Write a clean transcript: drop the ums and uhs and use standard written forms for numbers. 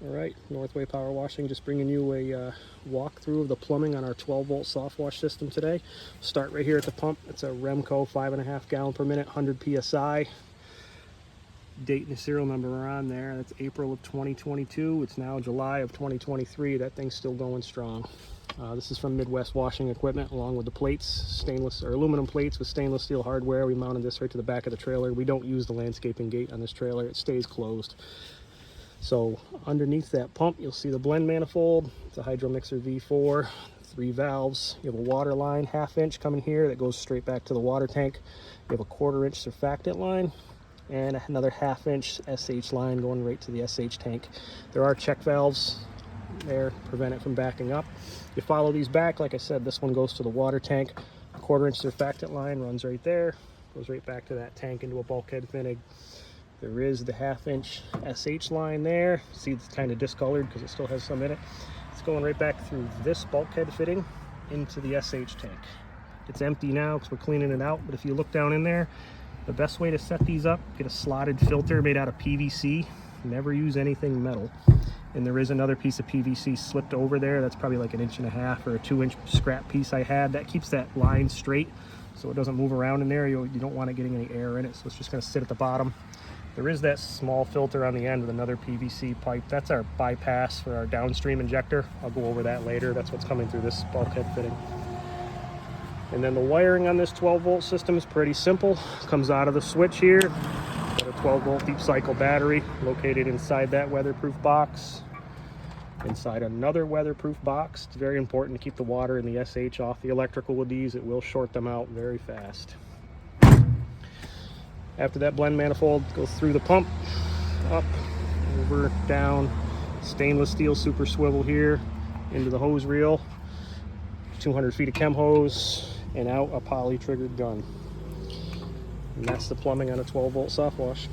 All right, Northway Power Washing, just bringing you a walkthrough of the plumbing on our 12-volt soft wash system today. Start right here at the pump. It's a Remco 5.5 gallon per minute, 100 psi. Date and the serial number are on there. That's April of 2022. It's now July of 2023. That thing's still going strong. This is from Midwest Washing Equipment, along with the plates, stainless or aluminum plates with stainless steel hardware. We mounted this right to the back of the trailer. We don't use the landscaping gate on this trailer. It stays closed. So underneath that pump, you'll see the blend manifold. It's a Hydro Mixer V4, 3 valves. You have a water line, 1/2 inch coming here that goes straight back to the water tank. You have a 1/4 inch surfactant line and another 1/2 inch SH line going right to the SH tank. There are check valves there, prevent it from backing up. You follow these back, like I said, this one goes to the water tank. A 1/4 inch surfactant line runs right there, goes right back to that tank into a bulkhead fitting. There is the 1/2 inch SH line there. See, it's kind of discolored because it still has some in it. It's going right back through this bulkhead fitting into the SH tank. It's empty now because we're cleaning it out, but if you look down in there, the best way to set these up, get a slotted filter made out of PVC. Never use anything metal. And there is another piece of PVC slipped over there. That's probably like 1.5 inch or a 2 inch scrap piece I had. That keeps that line straight so it doesn't move around in there. You don't want it getting any air in it, so it's just going to sit at the bottom. There is that small filter on the end with another PVC pipe. That's our bypass for our downstream injector. I'll go over that later. That's what's coming through this bulkhead fitting. And then the wiring on this 12-volt system is pretty simple. Comes out of the switch here. Got a 12-volt deep cycle battery located inside that weatherproof box. Inside another weatherproof box. It's very important to keep the water and the SH off the electrical with these. It will short them out very fast. After that blend manifold goes through the pump, up, over, down, stainless steel super swivel here, into the hose reel, 200 feet of chem hose, and out a poly triggered gun. And that's the plumbing on a 12-volt soft wash.